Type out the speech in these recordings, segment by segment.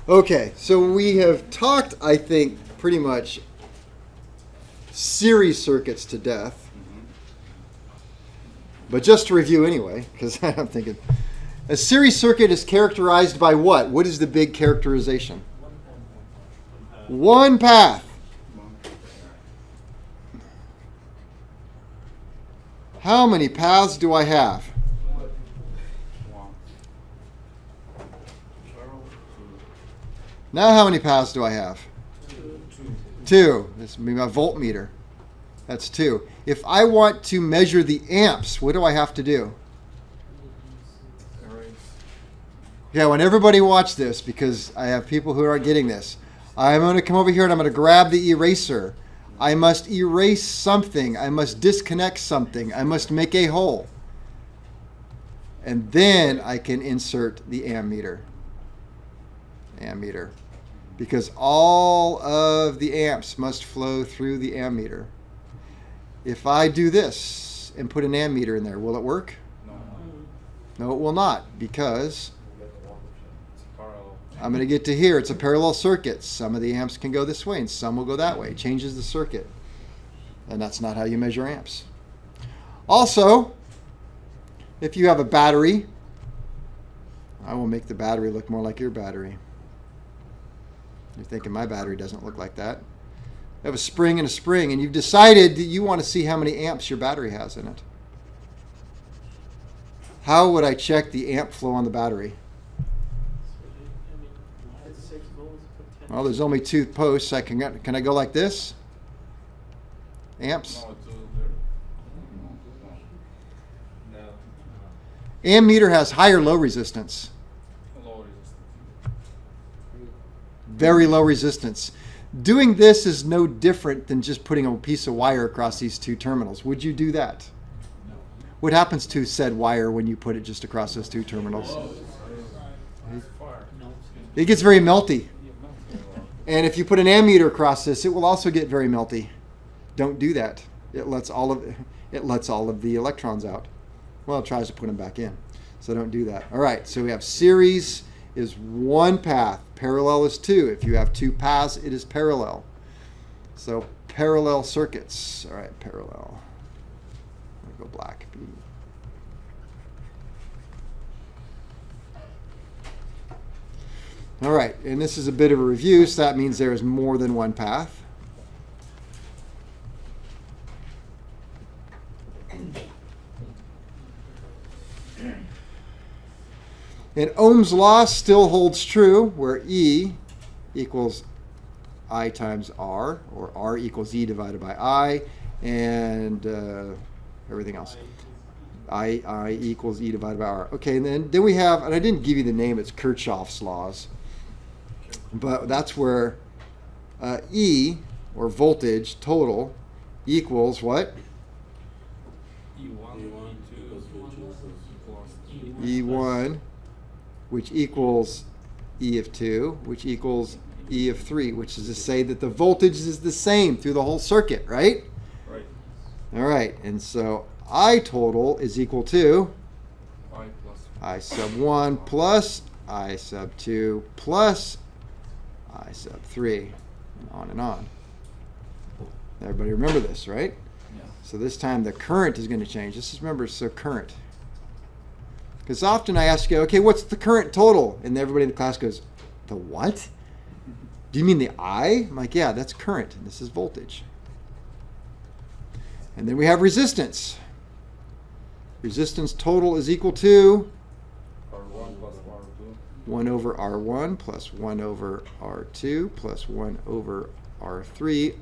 Okay, so we have talked, I think, pretty much series circuits to death. But just to review anyway, because I'm thinking, a series circuit is characterized by what? What is the big characterization? One path. How many paths do I have? Now how many paths do I have? Two. This would be my voltmeter. That's 2. If I want to measure the amps, what do I have to do? Yeah, I want everybody to watch this because I have people who aren't getting this. I'm going to come over here and I'm going to grab the eraser. I must erase something. I must disconnect something. I must make a hole. And then I can insert the ammeter. Ammeter. Because all of the amps must flow through the ammeter. If I do this and put an ammeter in there, will it work? No, it will not, because I'm going to get to here. It's a parallel circuit. Some of the amps can go this way and some will go that way. It changes the circuit. And that's not how you measure amps. Also, if you have a battery, I will make the battery look more like your battery. You're thinking my battery doesn't look like that. You have a spring and a spring, and you've decided that you want to see how many amps your battery has in it. How would I check the amp flow on the battery? Well, there's only 2 posts. Can I go like this? Amps? Ammeter has high or low resistance? Very low resistance. Doing this is no different than just putting a piece of wire across these 2 terminals. Would you do that? No. What happens to said wire when you put it just across those 2 terminals? It gets very melty. And if you put an ammeter across this, it will also get very melty. Don't do that. It lets all of the electrons out. Well, it tries to put them back in. So don't do that. All right, so we have series is 1 path. Parallel is 2. If you have 2 paths, it is parallel. So parallel circuits. All right, parallel. I'm going to go black. All right, and this is a bit of a review, so that means there is more than 1 path. And Ohm's law still holds true, where E equals I times R, or R equals E divided by I, and everything else. I equals E divided by R. Okay, and then we have, and I didn't give you the name, it's Kirchoff's laws. But that's where E, or voltage, total, equals what? E1, which equals E of 2, which equals E of 3, which is to say that the voltage is the same through the whole circuit, right? Right. All right, and so I total is equal to I plus I sub 1 plus I sub 2 plus I sub 3, and on and on. Everybody remember this, right? Yeah. So this time the current is going to change. This is, remember, so current. Because often I ask you, okay, what's the current total? And everybody in the class goes, the what? Do you mean the I? I'm like, yeah, that's current. And this is voltage. And then we have resistance. Resistance total is equal to R1 plus R2. 1 over R1 plus 1 over R2 plus 1 over R3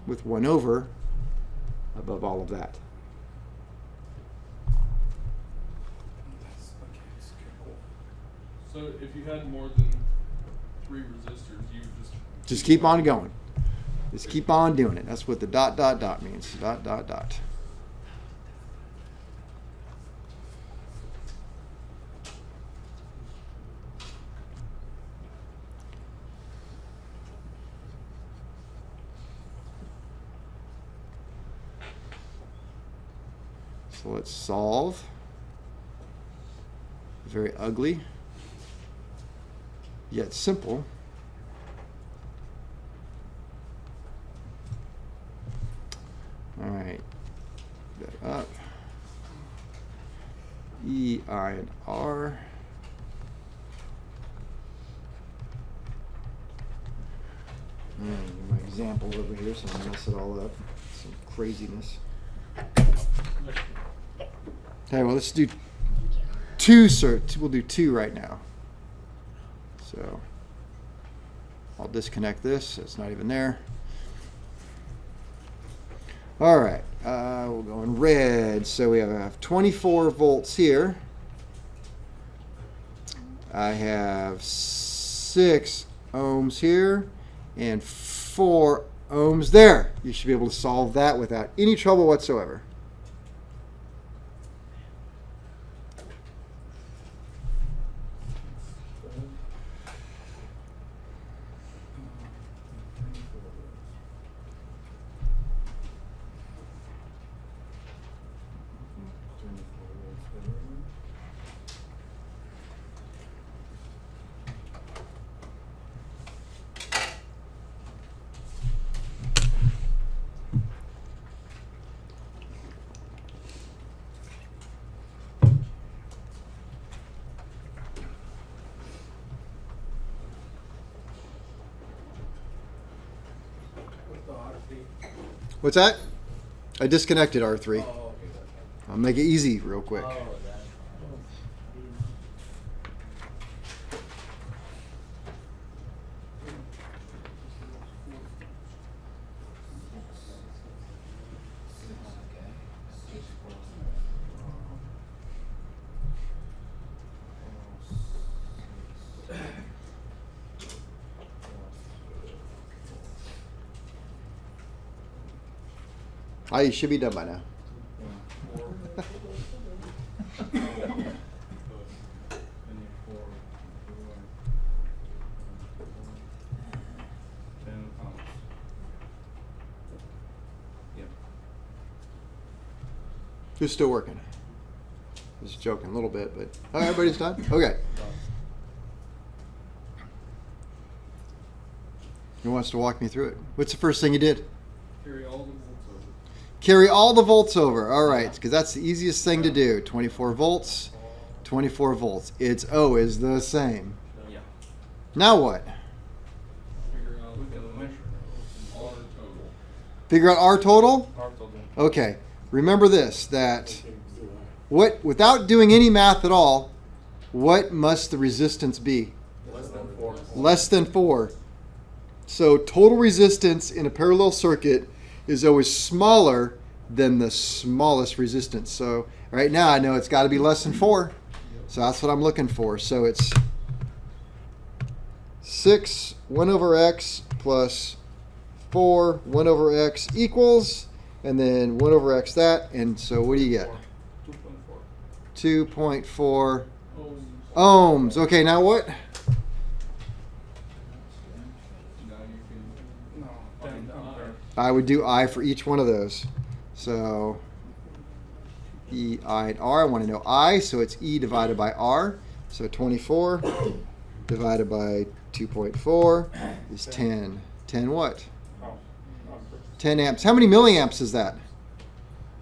with 1 over above all of that. So if you had more than 3 resistors, you would Just keep on going. Just keep on doing it. That's what the dot, dot, dot means. Dot, dot, dot. So let's solve. Very ugly. yet simple. All right, that up. E, I, and R. My example over here, so I'll mess it all up. Some craziness. Okay, well, let's do we'll do 2 right now. So I'll disconnect this, so it's not even there. All right, we'll go in red. So we have 24 volts here. I have 6 ohms here and 4 ohms there. You should be able to solve that without any trouble whatsoever. What's that? I disconnected R3. I'll make it easy real quick. You should be done by now. Who's still working? Just joking a little bit, but everybody's done? Okay. Who wants to walk me through it? What's the first thing you did? Carry all the volts over. Carry all the volts over. All right, because that's the easiest thing to do. 24 volts, 24 volts. Its O is the same. Yeah. Now what? Figure out R total. Figure out R total? R total. Okay. Remember this, that without doing any math at all, what must the resistance be? Less than 4. Less than 4. So total resistance in a parallel circuit is always smaller than the smallest resistance. So right now I know it's got to be less than 4. So that's what I'm looking for. So it's 6 1 over x plus 4 1 over x equals, and then 1 over x that. And so what do you get? 2.4. 2.4 ohms. Okay, now what? Now you can. No, then compare. I would do I for each one of those. So E, I, and R. I want to know I, so it's E divided by R. So 24 divided by 2.4 is 10. 10 what? 10 amps. How many milliamps is that?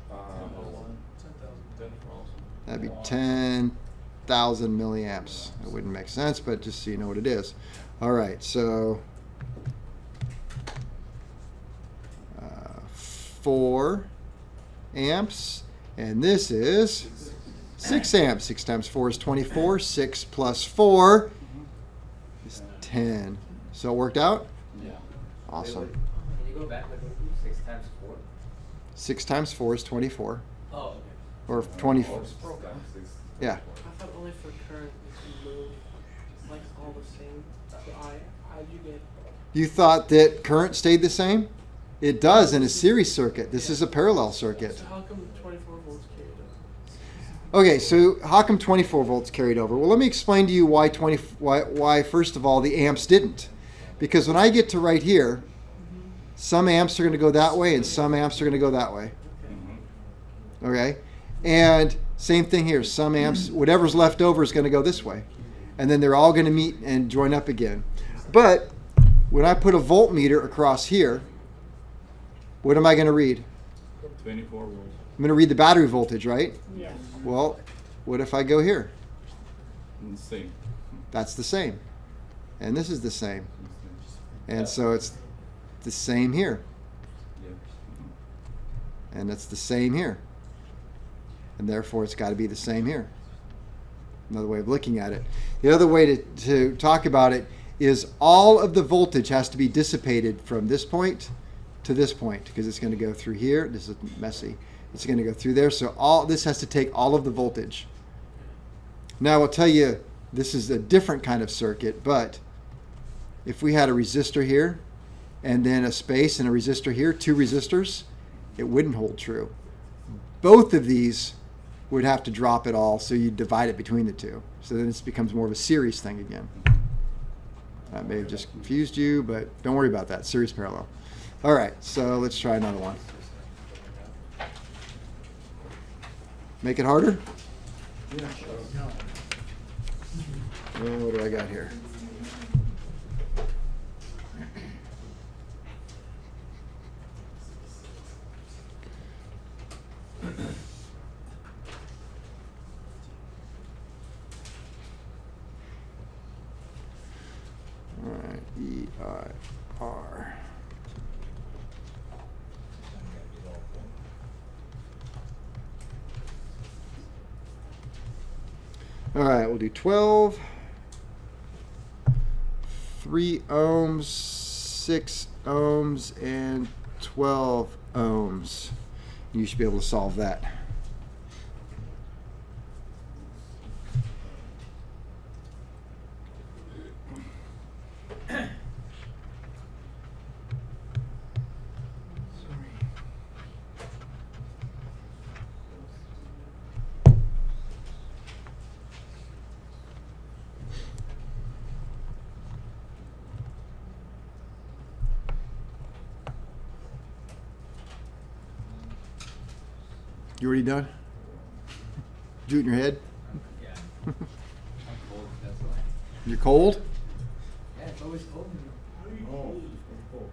10,000. That'd be 10,000 milliamps. It wouldn't make sense, but just so you know what it is. All right, so 4 amps, and this is 6 amps. 6 times 4 is 24. 6 plus 4 is 10. So it worked out? Yeah. Awesome. Can you go back like 6 times 4? 6 times 4 is 24. Oh, okay. Or 20. Yeah. I thought only for current you can move like all the same. How'd you get? You thought that current stayed the same? It does in a series circuit. This is a parallel circuit. So how come 24 volts carried over? Okay, so how come 24 volts carried over? Well, let me explain to you why first of all the amps didn't. Because when I get to right here, some amps are going to go that way and some amps are going to go that way. Okay? And same thing here. Some amps, whatever's left over is going to go this way. and then they're all going to meet and join up again. But when I put a voltmeter across here, what am I going to read? 24 volts. I'm going to read the battery voltage, right? Yes. Well, what if I go here? Same. That's the same. And this is the same. And so it's the same here. Yeah. And it's the same here. And therefore it's got to be the same here. Another way of looking at it. The other way to talk about it is all of the voltage has to be dissipated from this point to this point, because it's going to go through here. This is messy. It's going to go through there. So all this has to take all of the voltage. Now I'll tell you, this is a different kind of circuit, but if we had a resistor here and then a space and a resistor here, two resistors, it wouldn't hold true. Both of these would have to drop it all, so you divide it between the two. So then it becomes more of a series thing again. That may have just confused you, but don't worry about that. Series parallel. All right, so let's try another one. Make it harder? Yeah, sure. What do I got here? All right, E-I-R. All right, we'll do 12, 3 ohms, 6 ohms, and 12 ohms. You should be able to solve that. You already done? Do it in your head? Yeah. I'm cold, that's why. You're cold? Yeah, it's always cold in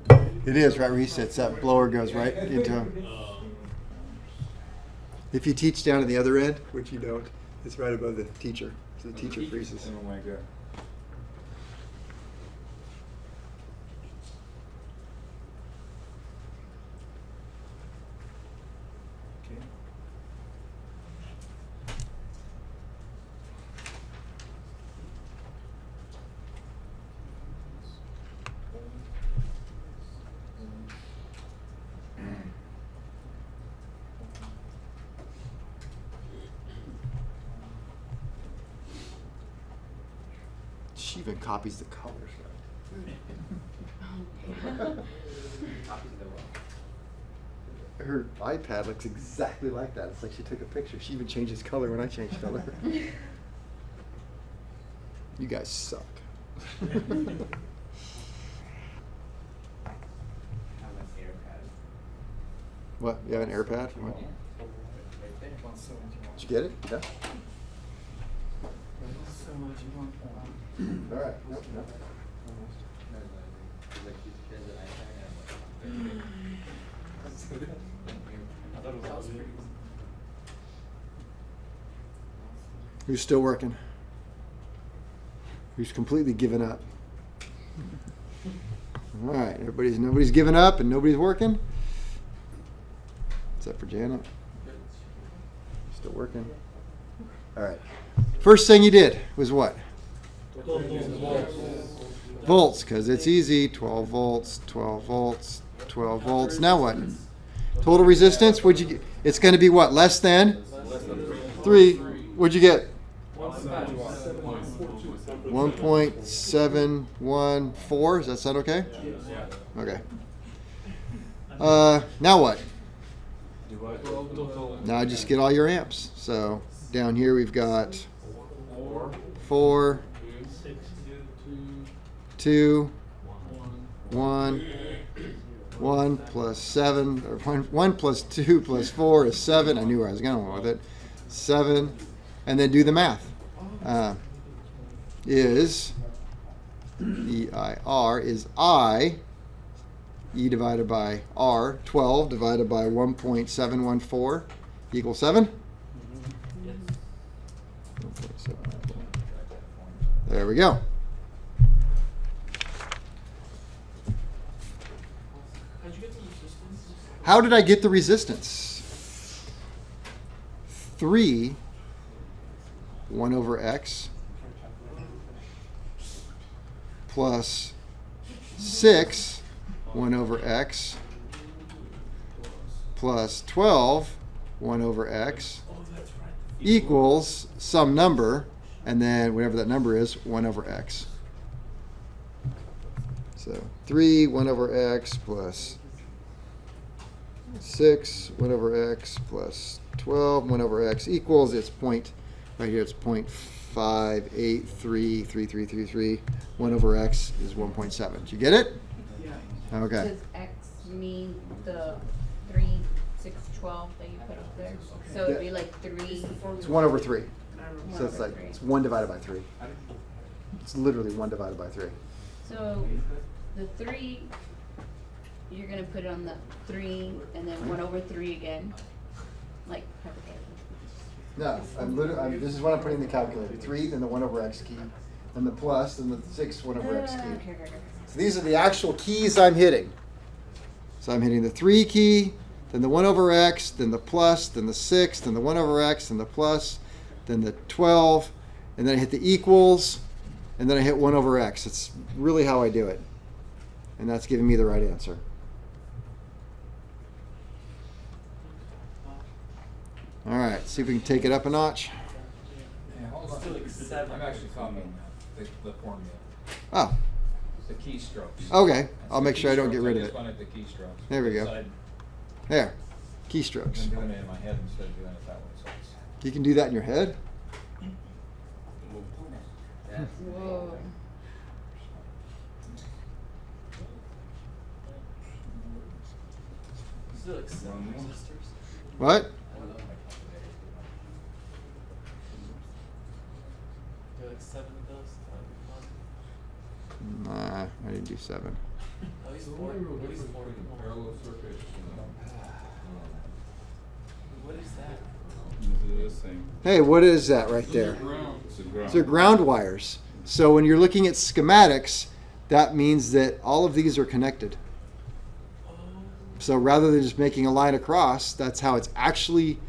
here. It is, right where he sits. That blower goes right into him. If you teach down at the other end, which you don't, it's right above the teacher. So the teacher freezes. Oh my god. Okay. She even copies the colors. Copies of the world. Her iPad looks exactly like that. It's like she took a picture. She even changes color when I change color. You guys suck. I have an AirPad. What? You have an AirPad? Yeah. What? Right there. Did you get it? Yeah. All right. Nope, nope. Like, she shares an iPad and I'm like, I thought it was pretty. Who's still working? Who's completely given up? All right, nobody's given up and nobody's working, except for Janet. Still working. All right. First thing you did was what? Volts, because it's easy. 12 volts, 12 volts, 12 volts. Now what? Total resistance? What'd you get? It's going to be what? Less than 3. What'd you get? 1.714. Does that sound okay? Okay. Now what? Now just get all your amps. So down here we've got 4, 2, 1, 1 plus 7, or 1 plus 2 plus 4 is 7. I knew where I was going with it. 7, and then do the math. is EIR is I. E divided by R, 12 divided by 1.714 equals 7. Yes. 1.714. There we go. How'd you get the resistance? How did I get the resistance? 3, 1 over x, plus 6, 1 over x, plus 12, 1 over x, Oh, that's right. equals some number, and then whatever that number is, 1 over x. So 3, 1 over x, plus 6, 1 over x, plus 12, 1 over x equals, it's right here, it's 0.5833333. 1 over x is 1.7. Did you get it? Yeah. Okay. Does X mean the 3, 6, 12 that you put up there? So it'd be like 3. It's 1 over 3. I remember. So it's like, it's 1 divided by 3. It's literally 1 divided by 3. So the 3, you're going to put it on the 3 and then 1 over 3 again. Like, No, this is what I'm putting in the calculator. 3, then the 1 over x key, then the plus, then the 6, 1 over x key. okay. So these are the actual keys I'm hitting. So I'm hitting the 3 key, then the 1 over x, then the plus, then the 6, then the 1 over x, then the plus, then the 12, and then I hit the equals, and then I hit 1 over x. It's really how I do it. And that's giving me the right answer. All right, see if we can take it up a notch. Yeah, hold on. Still like 7. I'm actually copying the formula, Oh, the keystrokes. okay. I'll make sure I don't get rid of I it. just wanted the keystrokes. There we go. Because There, I've keystrokes. been doing it in my head instead of doing it that way, so it's. You can do that in your head? Whoa. Still like 7 One more. resistors. What? They're like 7 of those. Nah, I didn't do 7. At least 4. At least 4. Parallel circuit. What is that? This is the same. Hey, what is that right Those are there? ground. It's a ground. These are ground wires. So when you're looking at schematics, that means that all of these are connected. Oh. So rather than just making a line across, that's how it's actually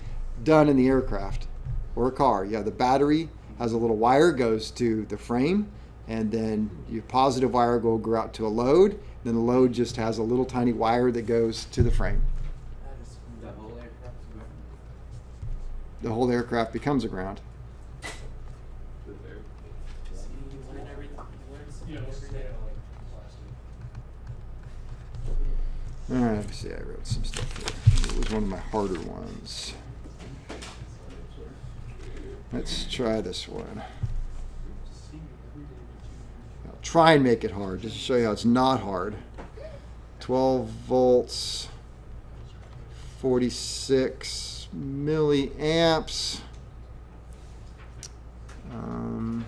done in the aircraft or a car. Yeah, the battery has a little wire, goes to the frame, and then your positive wire will go out to a load. Then the load just has a little tiny wire that goes to the frame. That is The whole aircraft's ground. The whole aircraft becomes a ground. See, you learn everything. You learn something every day. All right, let me see. I wrote some stuff here. It was one of my harder ones. Let's try this one. I'll try and make it hard, just to show you how it's not hard. 12 volts, 46 milliamps. Um,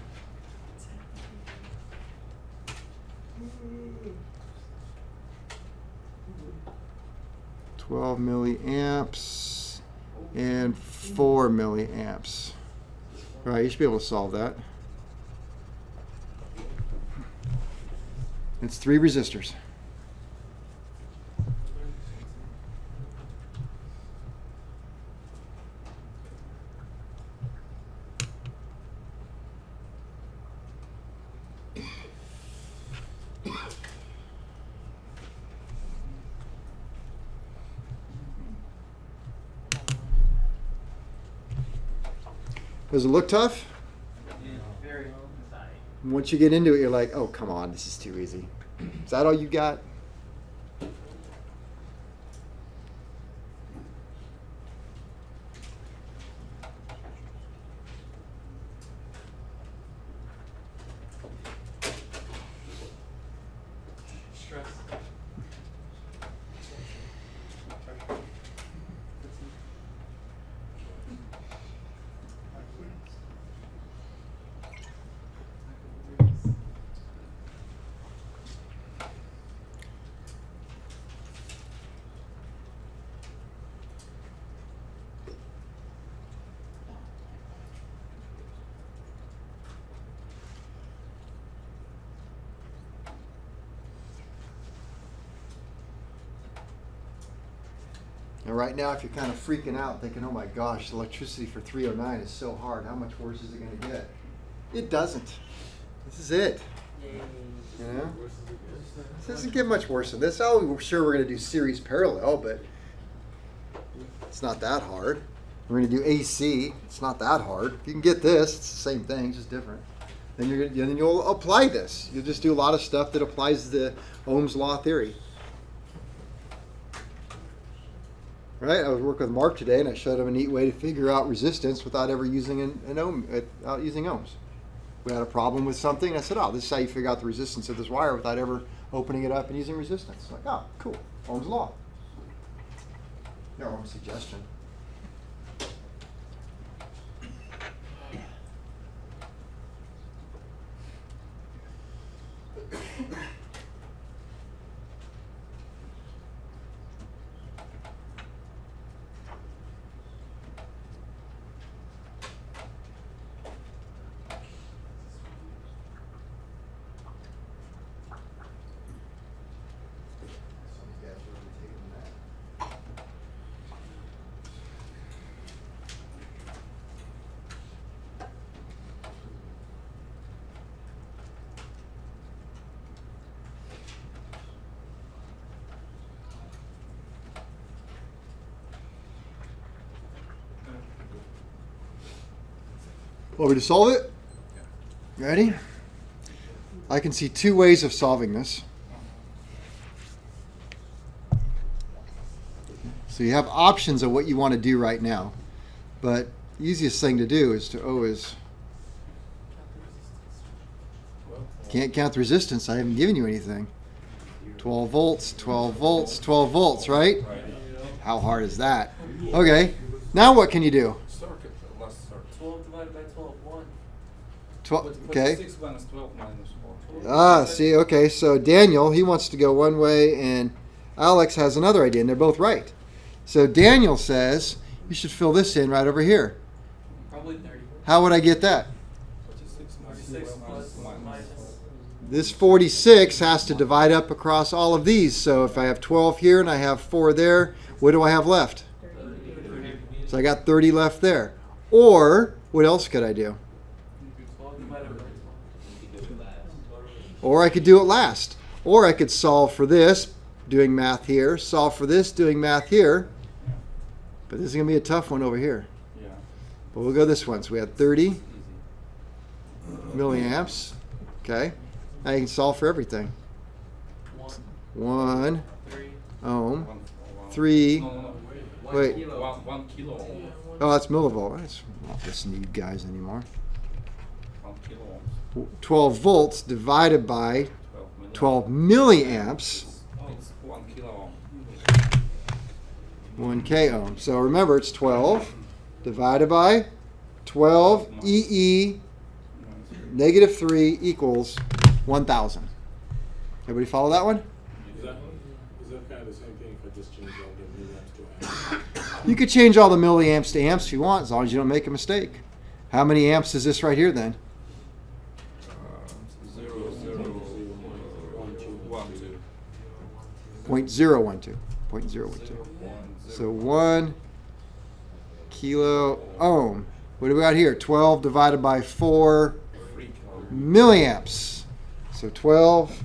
12 milliamps and 4 milliamps. All right, you should be able to solve that. It's 3 resistors. Does it look tough? Very. Once you get into it, you're like, oh, come on, this is too easy. Is that all you got? Stress. right now, if you're kind of freaking out, thinking, oh my gosh, electricity for 309 is so hard, how much worse is it going to get? It doesn't. This is it. You know? This doesn't get much worse than this. Oh, we're sure we're going to do series parallel, but it's not that hard. We're going to do AC. It's not that hard. If you can get this, it's the same thing, just different. Then you'll apply this. You'll just do a lot of stuff that applies the Ohm's law theory. Right? I was working with Mark today, and I showed him a neat way to figure out resistance without ever using an ohm, without using ohms. We had a problem with something, and I said, "Oh, this is how you figure out the resistance of this wire without ever opening it up and using resistance." Like, oh, cool, Ohm's law. No Ohm's suggestion. Want me to solve it? Ready? I can see two ways of solving this. So you have options of what you want to do right now. But the easiest thing to do is to always... Can't count the resistance. I haven't given you anything. 12 volts, 12 volts, 12 volts, right? How hard is that? Okay. Now what can you do? Circuit, last circuit. 12 divided by 12, 1. 12, okay. 6 minus 12 minus 4. See, okay, so Daniel, he wants to go one way, and Alex has another idea, and they're both right. So Daniel says, you should fill this in right over here. Probably 30. How would I get that? 46 plus minus. This 46 has to divide up across all of these. So if I have 12 here and I have 4 there, what do I have left? 30. So I got 30 left there. Or, what else could I do? 12 divided by 12. Or I could do it last. Or I could solve for this, doing math here, solve for this, doing math here. But this is going to be a tough one over here. Yeah. But we'll go this one. So we had 30 Easy. milliamps. Okay. Now you can solve for everything. 1 3. ohm. One- 3. No, no, no. Wait. 1 kilo ohm. Oh, that's millivolt. That's not listen to you guys anymore. 1 kilo ohms. 12 volts divided by 12 12 milliamps. It's 1 kilo ohm. 1K ohm. So remember, it's 12 divided by 12 EE negative 3 equals 1,000. Everybody follow that one? Is that kind of the same thing if I just change all the milliamps to amps? You could change all the milliamps to amps if you want, as long as you don't make a mistake. How many amps is this right here then? 0, 0, 1, 2. 0.012. 0.012. So 1 kilo ohm. What do we got here? 12 divided by 4 3 kilo. milliamps. So 12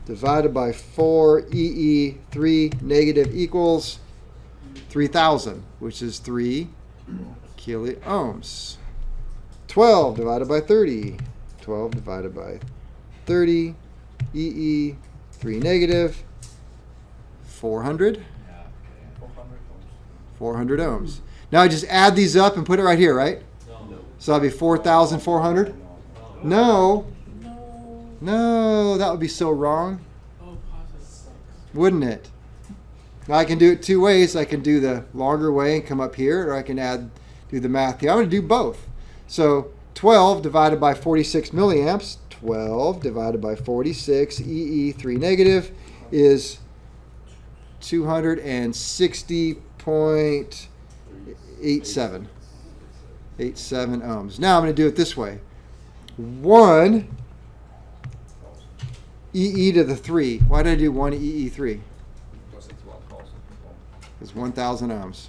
divided by 4 EE3 negative equals 3,000, which is 3 kilo ohms. 12 divided by 30. 12 divided by 30 EE3 negative 400. 400 ohms. Now I just add these up and put it right here, right? No. So that'd be 4,400. No. No, that would be so wrong, Oh, positive sucks. wouldn't it? Now I can do it two ways. I can do the longer way and come up here, or I can do the math here. I'm going to do both. So 12 divided by 46 milliamps, 12 divided by 46 EE3 negative is 260.87. 87 ohms. Now I'm going to do it this way. 1 EE to the 3. Why did I do 1 EE3? Because it's 1,000 ohm. is 1,000 ohms.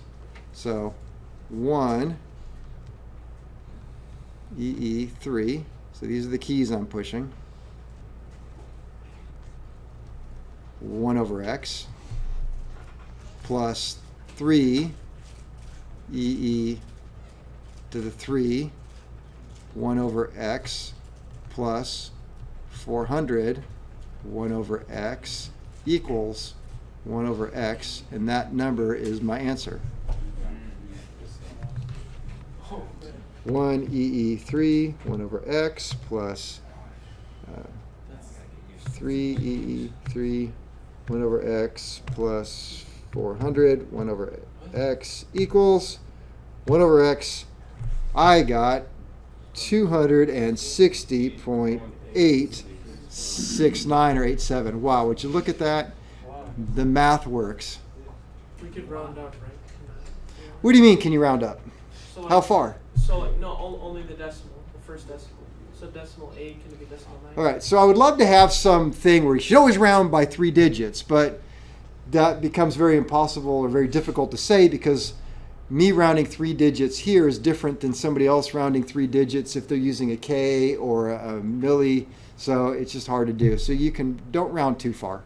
So 1 EE3. So these are the keys I'm pushing. 1 over X plus 3 EE to the 3, 1 over X plus 400, 1 over X equals 1 over X, and that number is my answer. 1 EE3, 1 over X plus 3 EE3, 1 over X plus 400, 1 over X equals 1 over X. I got 260.869 or 87. Wow, would you look at that? The math works. We could round up, right? What do you mean, can you round up? So How far? So like, no, only the decimal, the first decimal. So decimal 8 can be decimal 9. All right, so I would love to have something where you should always round by 3 digits, but that becomes very impossible or very difficult to say because me rounding 3 digits here is different than somebody else rounding 3 digits if they're using a K or a milli, so it's just hard to do. So don't round too far.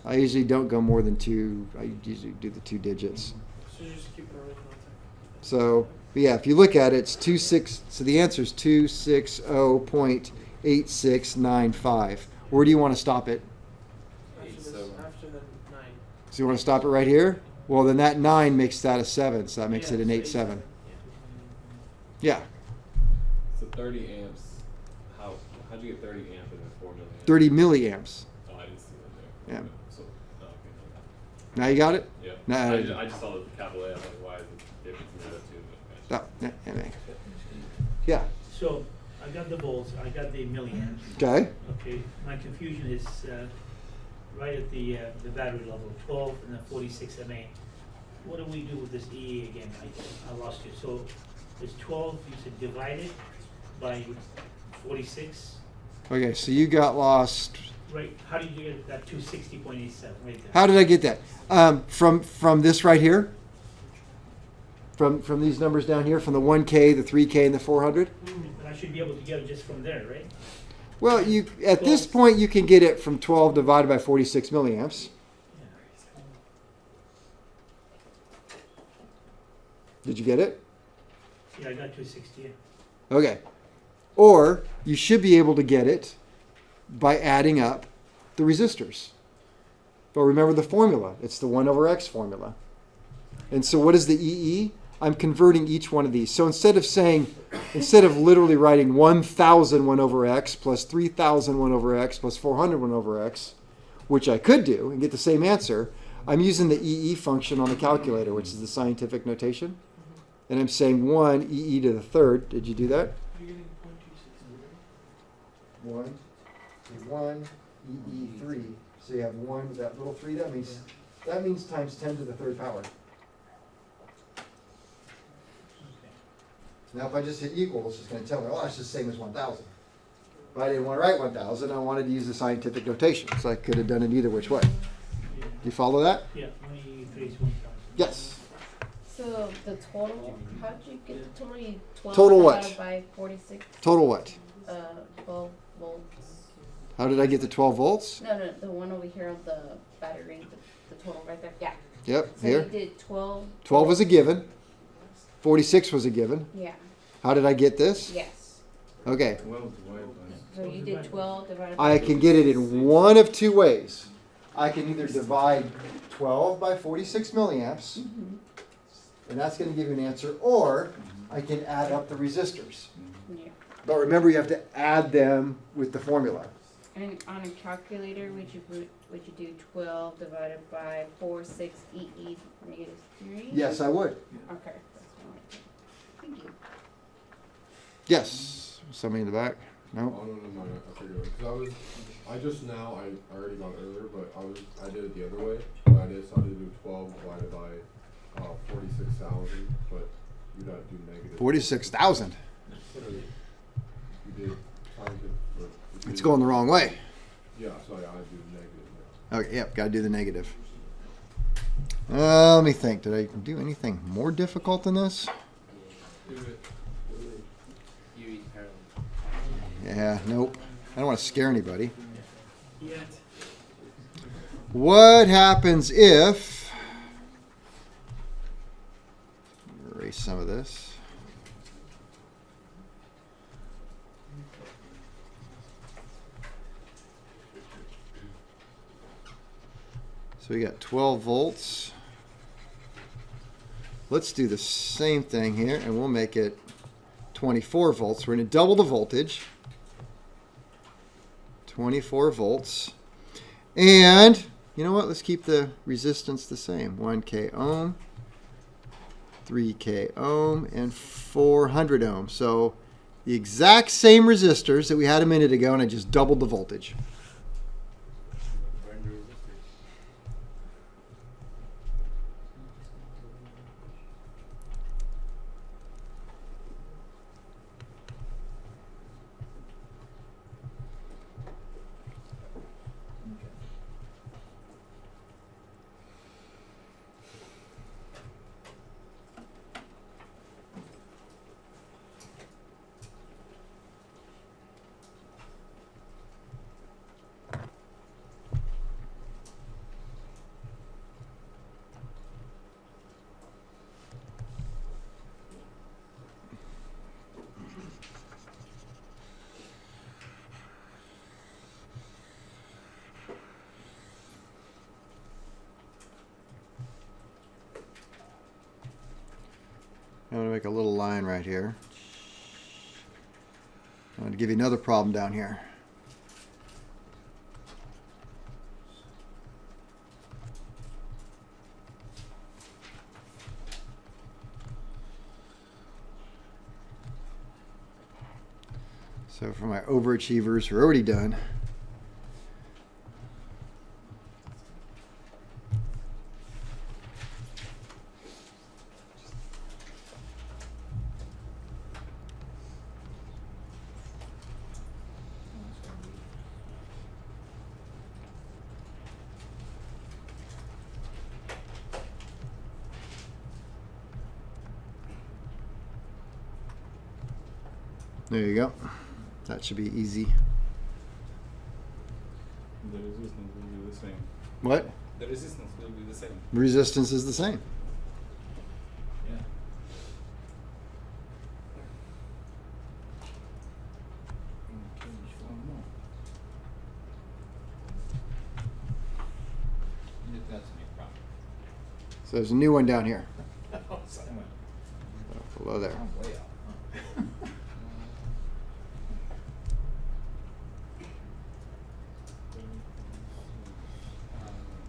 I usually don't go more than 2. I usually do the 2 digits. So you just keep it original type. So, but yeah, if you look at it, it's 26. So the answer is 260.8695. Where do you want to stop it? After the 9. So you want to stop it right here? Well, then that 9 makes that a 7, so that makes Yeah, it an so 8-7. 8-7. Yeah, So 30 amps. How'd you get 30 amp in a 4 milliamp? 30 milliamps. Oh, I didn't see that there. Yeah. So, oh, okay. Now you got it? Yeah. No, I just saw the capital A. I was like, why is it different from the other two? But no, yeah. So I got the volts, I got the milliamps. Okay. Okay, my confusion is right at the battery level, 12 and then 46 MA. What do we do with this EE again? I lost you. So it's 12, you said divided by 46. Okay, so you got lost. Right, how did you get that 260.87 right there? How did I get that? From this right here? From these numbers down here, from the 1K, the 3K, and the 400? But I should be able to get it just from there, right? Well, at this point, you can get it from 12 divided by 46 milliamps. Did you get it? Yeah, I got 260. Okay. Or you should be able to get it by adding up the resistors. But remember the formula. It's the 1 over X formula. And so what is the EE? I'm converting each one of these. So instead of literally writing 1,000 1 over X plus 3,000 1 over X plus 400 1 over X, which I could do and get the same answer, I'm using the EE function on the calculator, which is the scientific notation. And I'm saying 1 EE to the third. Did you do that? You're getting 0.26. 1 EE3. So you have 1 with that little 3. That means times 10 to the third power. Now if I just hit equal, it's just going to tell me, oh, it's just the same as 1,000. But I didn't want to write 1,000. I wanted to use the scientific notation. So I could have done it either which way. Do you follow that? Yeah, 183 is 1,000. Yes. So the total, how'd you get the total? 12 Total what? divided by 46, Total what? 12 volts. How did I get the 12 volts? No, the one over here on the battery, the total right there. Yeah. Yep, So here. you did 12. 12 was a given. 46 was a given. Yeah. How did I get this? Yes. Okay. So you did 12 divided by. I can get it in one of two ways. I can either divide 12 by 46 milliamps, Mhm. and that's going to give you an answer, or I can add up the resistors. Yeah. But remember, you have to add them with the formula. And on a calculator, would you do 12 divided by 46 EE negative 3? Yes, I would. Okay. That's what I wanted to- Thank you. Yes. Somebody in the back? Oh, No? no, I figured it. Cause I already got it earlier, but I did it the other way. But I decided to do 12 divided by 46,000, but you gotta do negative. 46,000. You did It's going the wrong way. Yeah, so I do negative now. Okay, yep, got to do the negative. Let me think. Did I do anything more difficult than this? Do it. You eat apparently. Yeah, nope. I don't want to scare anybody. Yet. What happens if... Erase some of this. So we got 12 volts. Let's do the same thing here, and we'll make it 24 volts. We're going to double the voltage. 24 volts. And, you know what? Let's keep the resistance the same. 1K ohm, 3K ohm, and 400 ohm. So the exact same resistors that we had a minute ago, and I just doubled the voltage. Burn the resistors. I'm going to make a little line right here. I'm going to give you another problem down here. So for my overachievers, we're already done. There you go. That should be easy. The resistance will be the same. What? The resistance will be the same. Resistance is the same. Yeah. That's a big problem. So there's a new one down here. Somewhere. Below there. I'm way out. Huh?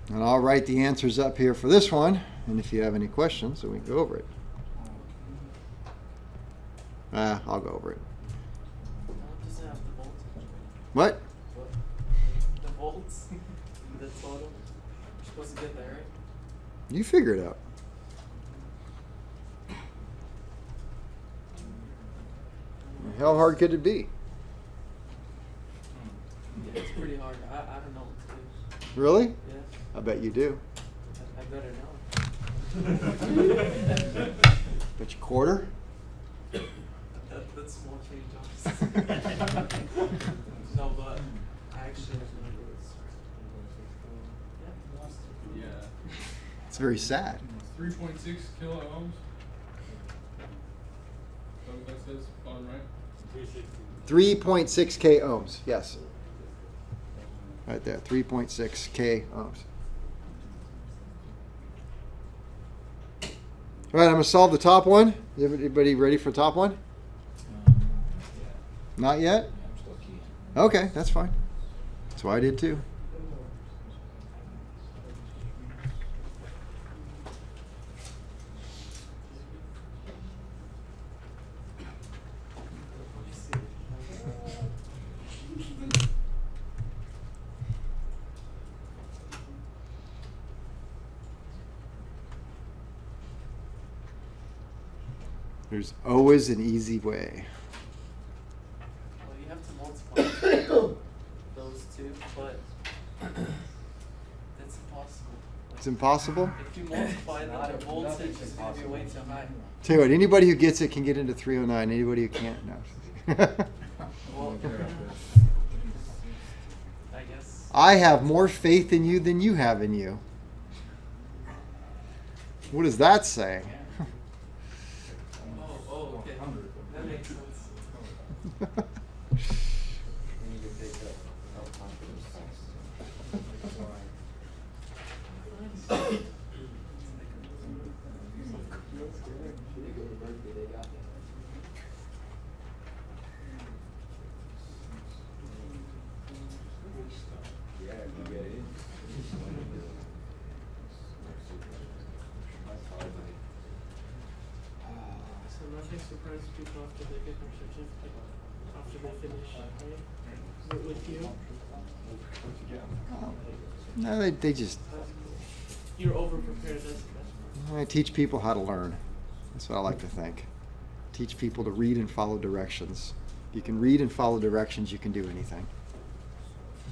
And I'll write the answers up here for this one. And if you have any questions, then we can go over it. I'll go over it. Does it have the voltage? What? The volts? The total? You're supposed to get that, right? You figure it out. How hard could it be? Yeah, it's pretty hard. I don't know what to do. Really? Yeah, I bet you do. I better know. Bet you quarter? That's small change. No, but I actually have no idea what's Yeah. It's very sad. 3.6 kilo ohms. Is that what that says? On right? 3.6K ohms. Yes. Right there. 3.6K ohms. All right, I'm going to solve the top one. Is everybody ready for the top one? Not yet? I'm still keying. Okay, that's fine. That's why I did too. There's always an easy way. Well, you have to multiply those two, but that's impossible. Like, It's impossible. If you multiply that to volts, it's just gonna be way too high. Tell you what, anybody who gets it can get into 309. Anybody who can't, no. Well, I guess. I have more faith in you than you have in you. What is that saying? Oh, okay. That makes sense. So nothing surprises people after they get their certificate, after they finish, right? With you? No, they just, That's cool. You're over-prepared, that's I teach people how to learn. That's what I like to think. Teach people to read and follow directions. If you can read and follow directions, you can do anything.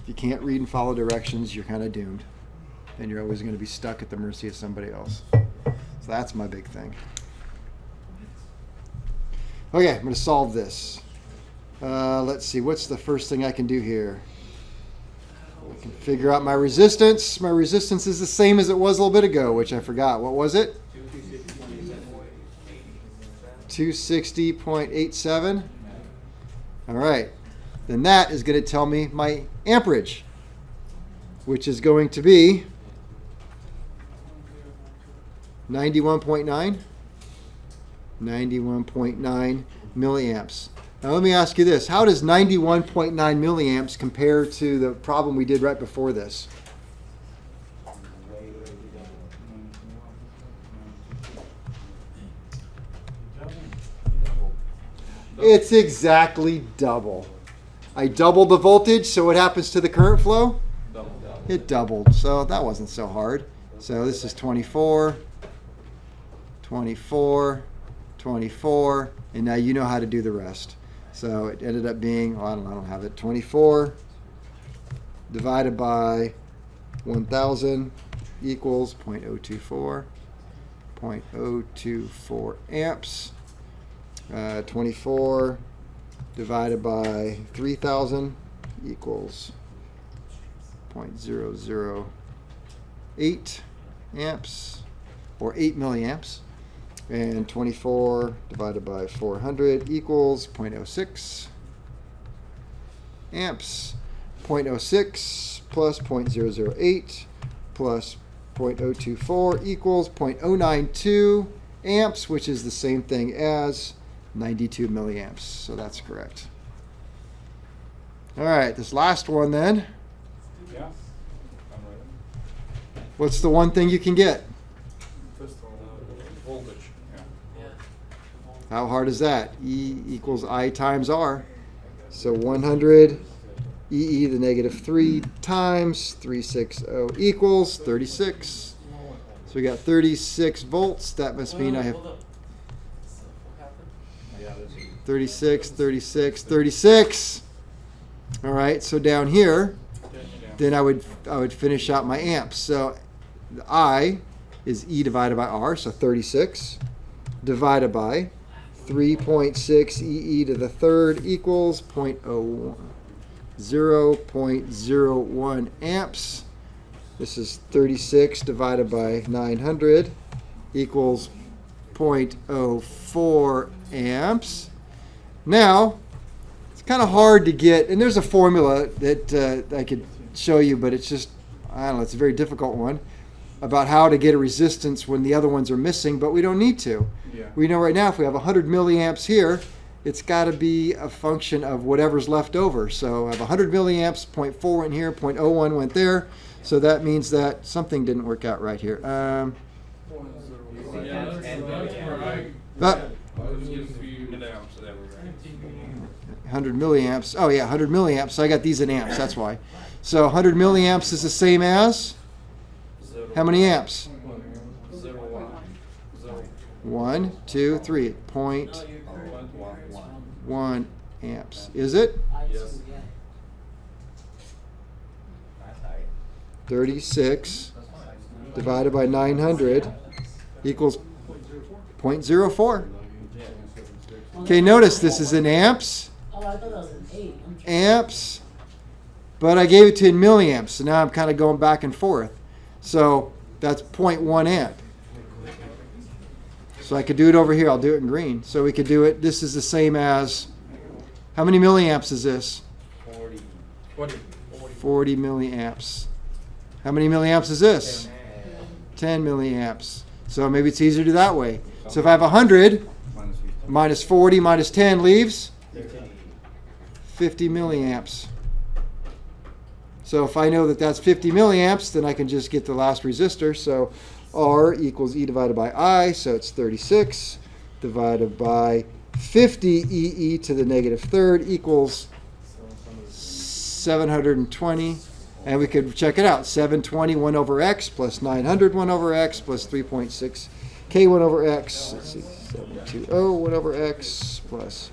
If you can't read and follow directions, you're kind of doomed. Then you're always going to be stuck at the mercy of somebody else. So that's my big thing. Okay, I'm going to solve this. Let's see, what's the first thing I can do here? I can figure out my resistance. My resistance is the same as it was a little bit ago, which I forgot. What was it? 260.87. All right. Then that is going to tell me my amperage, which is going to be 91.9. 91.9 milliamps. Now let me ask you this. How does 91.9 milliamps compare to the problem we did right before this? It's exactly double. I doubled the voltage, so what happens to the current flow? It doubled, so that wasn't so hard. So this is 24, 24, 24, and now you know how to do the rest. So it ended up being, well, I don't have it, 24 divided by 1,000 equals 0.024, 0.024 amps. 24 divided by 3,000 equals 0.008 amps, or 8 milliamps. And 24 divided by 400 equals 0.06 amps. 0.06 plus 0.008 plus 0.024 equals 0.092 amps, which is the same thing as 92 milliamps. So that's correct. All right, this last one then. Yeah. I'm ready. What's the one thing you can get? First one, voltage. Yeah. Yeah. How hard is that? E equals I times R. So 100 EE to the negative 3 times 360 equals 36. So we got 36 volts. That must mean I have Hold up. So what happened? Yeah, that's 36, 36, 36. All right, so down here, then I would finish out my amps. So the I is E divided by R, so 36, divided by 3.6 EE to the third equals 0.01 amps. This is 36 divided by 900 equals 0.04 amps. Now, it's kind of hard to get, and there's a formula that I could show you, but it's just, I don't know, it's a very difficult one, about how to get a resistance when the other ones are missing, but we don't need to. Yeah. We know right now if we have 100 milliamps here, it's got to be a function of whatever's left over. So I have 100 milliamps, 0.4 went here, 0.01 went there. So that means that something didn't work out right here. Yeah, that's where I was giving you. 100 milliamps. Oh yeah, 100 milliamps. So I got these in amps, that's why. So 100 milliamps is the same as? How many amps? 1, 2, 3. 0.1 amps. Is it? Yes. 36 divided by 900 equals 0.04. Okay, notice this is in amps, Oh, I thought that was an 8. I'm trying- amps, but I gave it to in milliamps, so now I'm kind of going back and forth. So that's 0.1 amp. So I could do it over here. I'll do it in green. So we could do it. This is the same as, how many milliamps is this? 40 milliamps. How many milliamps is this? 10 milliamps. So maybe it's easier to do that way. So if I have 100 minus 40 minus 10 leaves 50 milliamps. So if I know that that's 50 milliamps, then I can just get the last resistor. So R equals E divided by I, so it's 36 divided by 50 EE to the negative third equals 720. And we could check it out. 720 1 over X plus 900 1 over X plus 3.6 K 1 over X. Let's see. 720 1 over X plus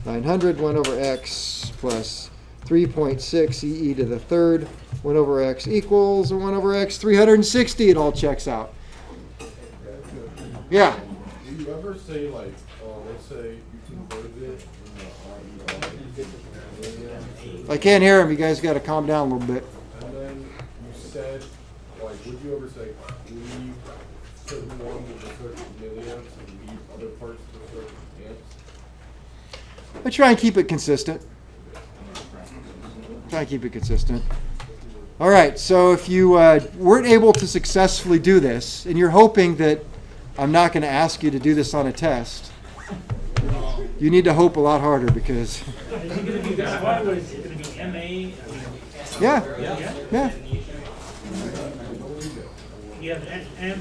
900 1 over X plus 3.6 EE to the third 1 over X equals 1 over X 360. It all checks out. Yeah. Do you ever say like, let's say you converted it in the I can't hear him. You guys got to calm down a little bit. and then you said, like, would you ever say leave certain ones with a certain milliamps and leave other parts with certain amps? I try and keep it consistent. All right, so if you weren't able to successfully do this, and you're hoping that I'm not going to ask you to do this on a test, you need to hope a lot harder because, Is it gonna be this one, or is it gonna be MA? yeah. Yeah? Yeah. You have M,